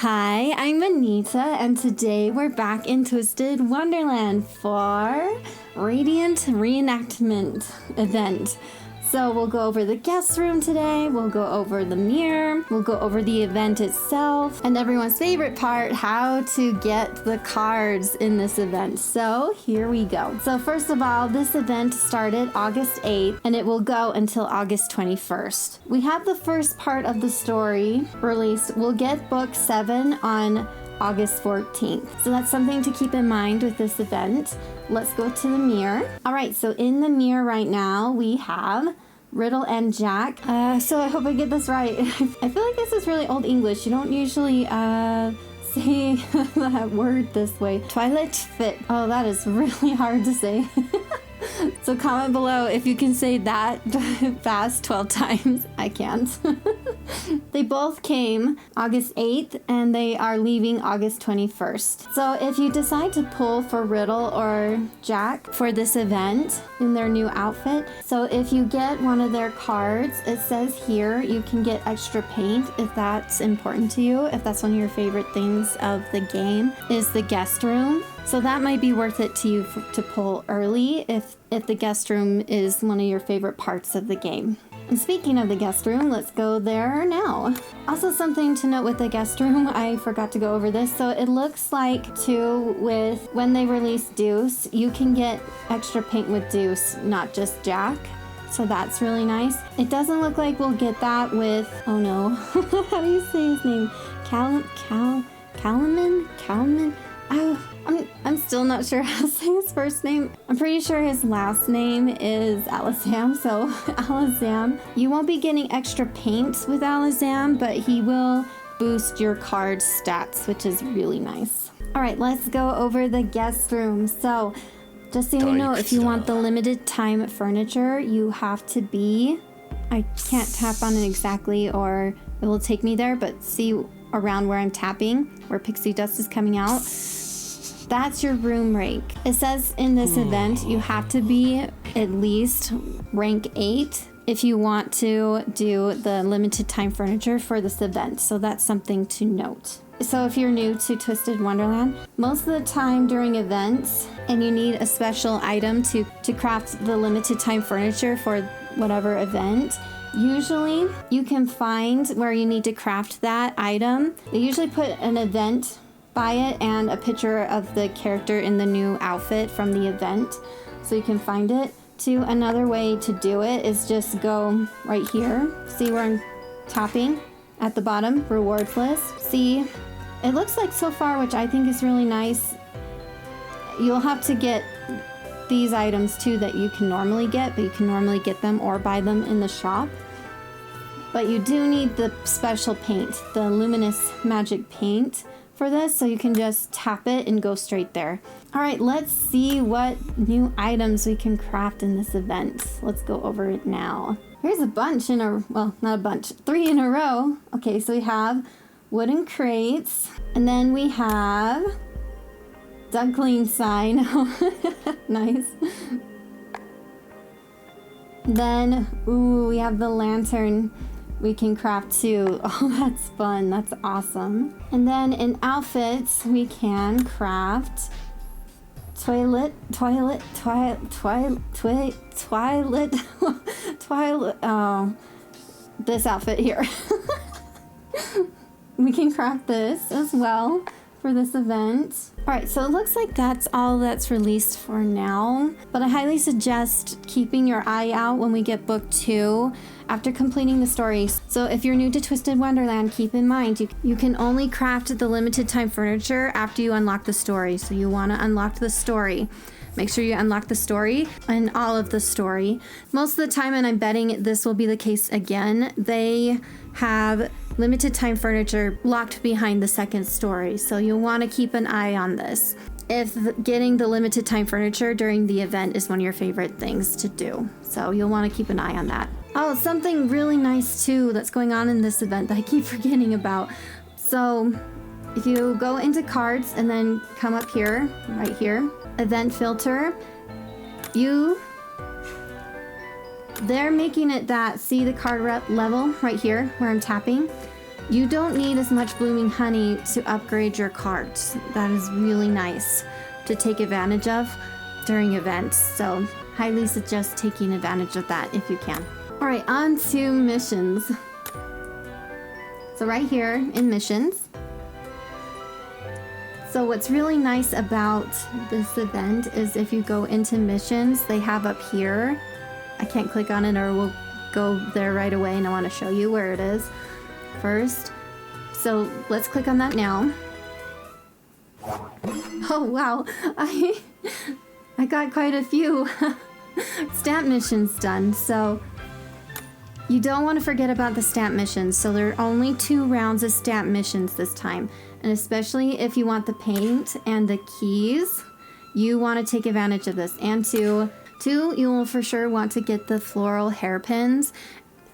Hi, I'm Anita, and today we're back in Twisted Wonderland for Radiant Reenactment event. So we'll go over the guest room today, we'll go over the mirror, we'll go over the event itself, and everyone's favorite part, how to get the cards in this event. So here we go. So first of all, this event started August 8th, and it will go until August 21st. We have the first part of the story released. We'll get book 7 on August 14th. So that's something to keep in mind with this event. Let's go to the mirror. All right, so in the mirror right now, we have Riddle and Jack. So I hope I get this right. I feel like this is really old English. You don't usually say that word this way. Twilight Fit. Oh, that is really hard to say. So comment below if you can say that fast 12 times. I can't. They both came August 8th and they are leaving August 21st. So if you decide to pull for Riddle or Jack for this event in their new outfit, so if you get one of their cards, it says here you can get extra paint if that's important to you, if that's one of your favorite things of the game, is the guest room. So that might be worth it to you to pull early if the guest room is one of your favorite parts of the game. And speaking of the guest room, let's go there now. Also something to note with the guest room, I forgot to go over this. So it looks like too with when they release Deuce, you can get extra paint with Deuce, not just Jack. So that's really nice. It doesn't look like we'll get that with, oh no, how do you say his name? Calaman? Oh, I'm still not sure how to say his first name. I'm pretty sure his last name is Alazam, so Alazam. You won't be getting extra paint with Alazam, but he will boost your card stats, which is really nice. All right, let's go over the guest room. So just so you know, if you want the limited time furniture, you have to be, I can't tap on it exactly or it will take me there, but see around where I'm tapping, where pixie dust is coming out. That's your room rank. It says in this event you have to be at least rank 8 if you want to do the limited time furniture for this event. So that's something to note. So if you're new to Twisted Wonderland, most of the time during events and you need a special item to craft the limited time furniture for whatever event, usually you can find where you need to craft that item. They usually put an event by it and a picture of the character in the new outfit from the event, so you can find it. Another way to do it is just go right here. See where I'm tapping at the bottom, rewards list. See, it looks like so far, which I think is really nice, you'll have to get these items too that you can normally get, but you can normally get them or buy them in the shop. But you do need the special paint, the luminous magic paint for this, so you can just tap it and go straight there. All right, let's see what new items we can craft in this event. Let's go over it now. Here's a bunch well, not a bunch, 3 in a row. Okay, so we have wooden crates, and then we have duckling sign. Nice. Then, ooh, we have the lantern we can craft too. Oh, that's fun. That's awesome. And then in outfits, we can craft toilet. Oh, this outfit here. We can craft this as well for this event. All right, so it looks like that's all that's released for now, but I highly suggest keeping your eye out when we get book 2 after completing the story. So if you're new to Twisted Wonderland, keep in mind you can only craft the limited time furniture after you unlock the story. So you want to unlock the story. Make sure you unlock the story and all of the story. Most of the time, and I'm betting this will be the case again, they have limited time furniture locked behind the second story. So you'll want to keep an eye on this if getting the limited time furniture during the event is one of your favorite things to do. So you'll want to keep an eye on that. Oh, something really nice too that's going on in this event that I keep forgetting about. So if you go into cards and then come up here, right here, event filter, they're making it that, see the card rep level right here where I'm tapping? You don't need as much blooming honey to upgrade your cards. That is really nice to take advantage of during events. So highly suggest taking advantage of that if you can. All right, on to missions. So right here in missions. So what's really nice about this event is if you go into missions, they have up here. I can't click on it or we'll go there right away, and I want to show you where it is first. So let's click on that now. Oh wow, I got quite a few stamp missions done. So you don't want to forget about the stamp missions. So there are only 2 rounds of stamp missions this time. And especially if you want the paint and the keys, you want to take advantage of this. And two, you will for sure want to get the floral hairpins.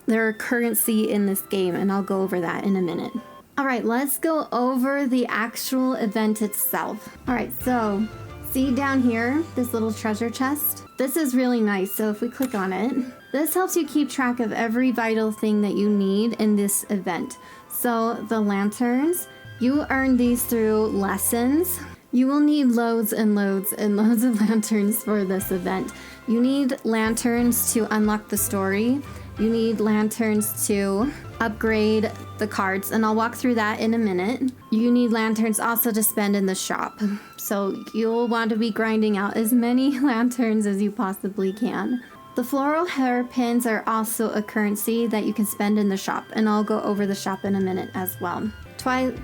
They're a currency in this game, and I'll go over that in a minute. All right, let's go over the actual event itself. All right, so see down here, this little treasure chest? This is really nice. So if we click on it, this helps you keep track of every vital thing that you need in this event. So the lanterns, you earn these through lessons. You will need loads and loads and loads of lanterns for this event. You need lanterns to unlock the story. You need lanterns to upgrade the cards, and I'll walk through that in a minute. You need lanterns also to spend in the shop. So you'll want to be grinding out as many lanterns as you possibly can. The floral hairpins are also a currency that you can spend in the shop, and I'll go over the shop in a minute as well. The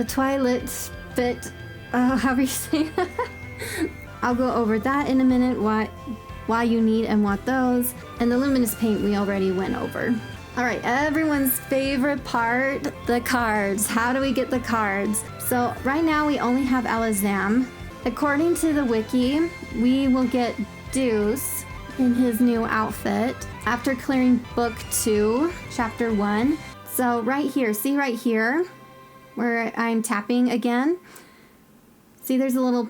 Twilight fit, however you say that. I'll go over that in a minute, why you need and want those. And the luminous paint we already went over. All right, everyone's favorite part, the cards. How do we get the cards? So right now we only have Alazam. According to the wiki, we will get Deuce in his new outfit after clearing book 2, chapter 1. So right here, see right here where I'm tapping again? See, there's a little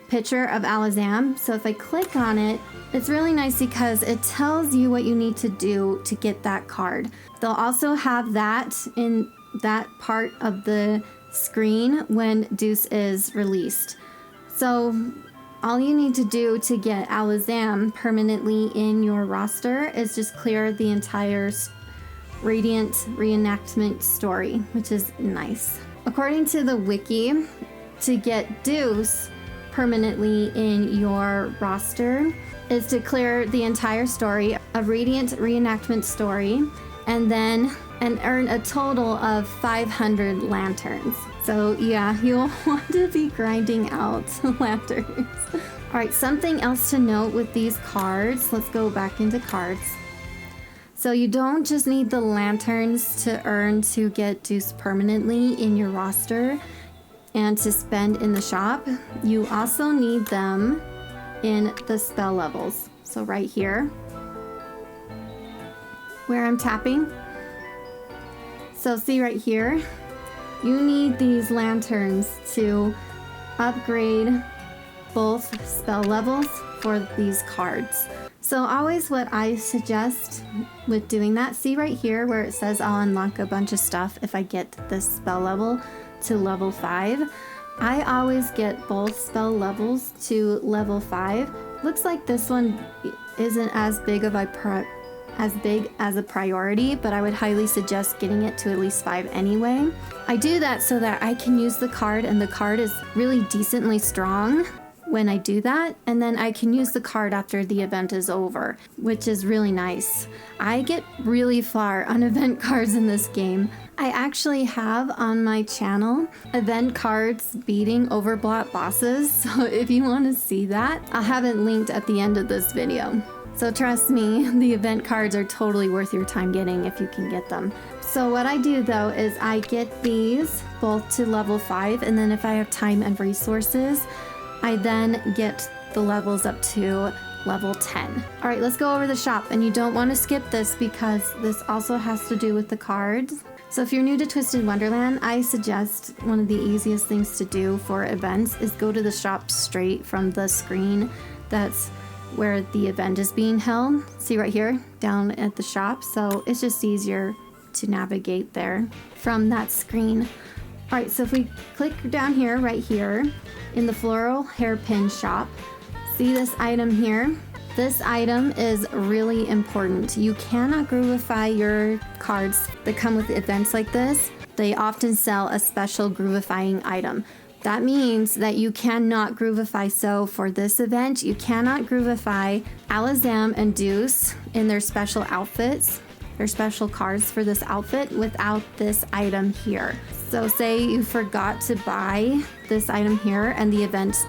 picture of Alazam. So if I click on it, it's really nice because it tells you what you need to do to get that card. They'll also have that in that part of the screen when Deuce is released. So all you need to do to get Alazam permanently in your roster is just clear the entire Radiant Reenactment story, which is nice. According to the wiki, to get Deuce permanently in your roster is to clear the entire story, a Radiant Reenactment story, and earn a total of 500 lanterns. So yeah, you'll want to be grinding out lanterns. All right, something else to note with these cards. Let's go back into cards. So you don't just need the lanterns to earn to get Deuce permanently in your roster and to spend in the shop. You also need them in the spell levels. So right here, where I'm tapping. So see right here, you need these lanterns to upgrade both spell levels for these cards. So always what I suggest with doing that, see right here where it says I'll unlock a bunch of stuff if I get this spell level to level 5. I always get both spell levels to level 5. Looks like this one isn't as big as a priority, but I would highly suggest getting it to at least 5 anyway. I do that so that I can use the card, and the card is really decently strong when I do that, and then I can use the card after the event is over, which is really nice. I get really far on event cards in this game. I actually have on my channel event cards beating Overblot bosses, so if you want to see that, I'll have it linked at the end of this video. So trust me, the event cards are totally worth your time getting if you can get them. So what I do though is I get these both to level 5, and then if I have time and resources, I then get the levels up to level 10. All right, let's go over the shop, and you don't want to skip this because this also has to do with the cards. So if you're new to Twisted Wonderland, I suggest one of the easiest things to do for events is go to the shop straight from the screen that's where the event is being held. See right here, down at the shop. So it's just easier to navigate there from that screen. All right, so if we click down here, right here, in the floral hairpin shop, see this item here? This item is really important. You cannot groovify your cards that come with events like this. They often sell a special groovifying item. That means that you cannot groovify. So for this event, you cannot groovify Alazam and Deuce in their special outfits, their special cards for this outfit without this item here. So say you forgot to buy this item here and the event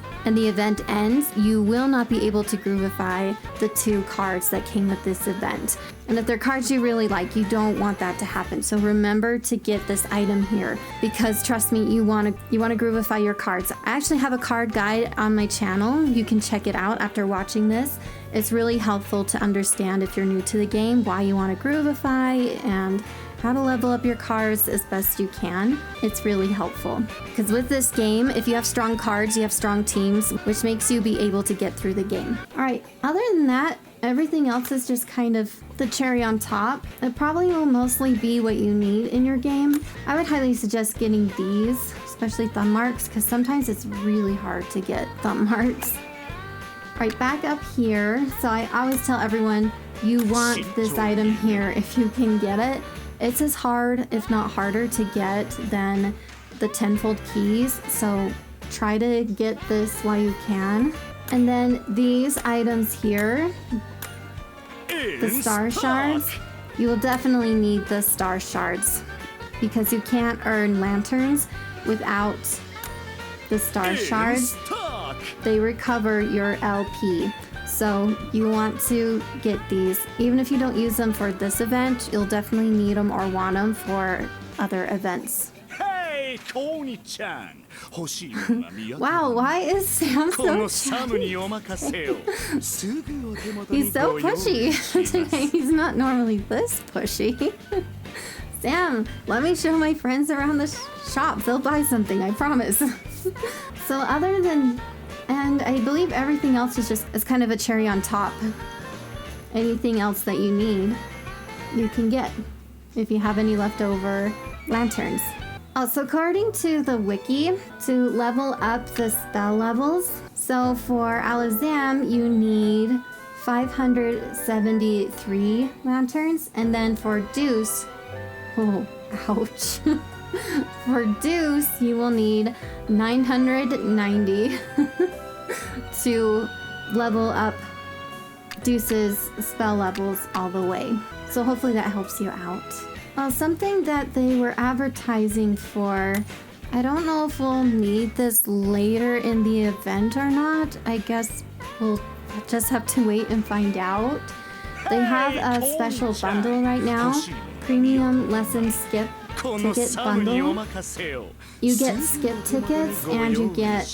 ends, you will not be able to groovify the 2 cards that came with this event. And if they're cards you really like, you don't want that to happen. So remember to get this item here, because trust me, you want to groovify your cards. I actually have a card guide on my channel. You can check it out after watching this. It's really helpful to understand, if you're new to the game, why you want to groovify and how to level up your cards as best you can. It's really helpful. Because with this game, if you have strong cards, you have strong teams, which makes you be able to get through the game. All right, other than that, everything else is just kind of the cherry on top. It probably will mostly be what you need in your game. I would highly suggest getting these, especially thumb marks, because sometimes it's really hard to get thumb marks. All right, back up here. So I always tell everyone, you want this item here if you can get it. It's as hard, if not harder, to get than the tenfold keys. So try to get this while you can. And then these items here, the star shards, you will definitely need the star shards because you can't earn lanterns without the star shards. They recover your LP. So you want to get these. Even if you don't use them for this event, you'll definitely need them or want them for other events. Hey, Tony-chan! Wow, why is Sam so chatty? He's so pushy today. He's not normally this pushy. Sam, let me show my friends around the shop. They'll buy something, I promise. So other than... And I believe everything else is kind of a cherry on top. Anything else that you need, you can get if you have any leftover lanterns. Also, according to the wiki, to level up the spell levels, so for Alazam, you need 573 lanterns, and then for Deuce, oh, ouch. For Deuce, you will need 990 to level up Deuce's spell levels all the way. So hopefully that helps you out. Something that they were advertising for, I don't know if we'll need this later in the event or not. I guess we'll just have to wait and find out. They have a special bundle right now, Premium Lesson Skip Ticket Bundle. You get skip tickets and you get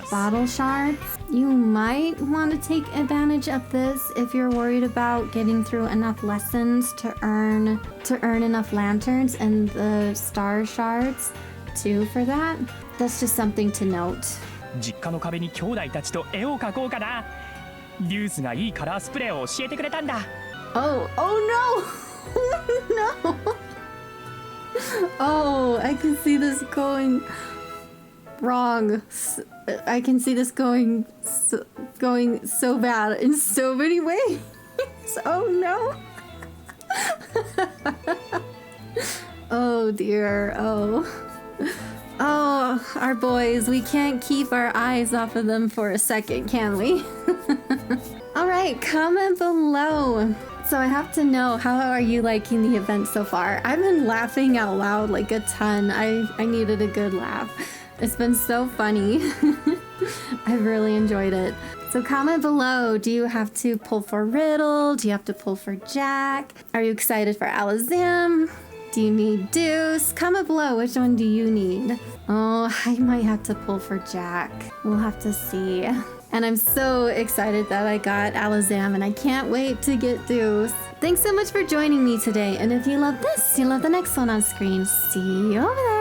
bottle shards. You might want to take advantage of this if you're worried about getting through enough lessons to earn enough lanterns and the star shards too for that. That's just something to note. 実家の壁に兄弟たちと絵を描こうかな。デュースがいいカラースプレーを教えてくれたんだ。Oh no! No! Oh, I can see this going wrong. I can see this going so bad in so many ways. Oh no. Oh dear. Oh, our boys. We can't keep our eyes off of them for a second, can we? All right, comment below. So I have to know, how are you liking the event so far? I've been laughing out loud like a ton. I needed a good laugh. It's been so funny. I've really enjoyed it. So comment below, do you have to pull for Riddle? Do you have to pull for Jack? Are you excited for Alazam? Do you need Deuce? Comment below, which one do you need? Oh, I might have to pull for Jack. We'll have to see. And I'm so excited that I got Alazam, and I can't wait to get Deuce. Thanks so much for joining me today. And if you love this, you love the next one on screen. See you over there.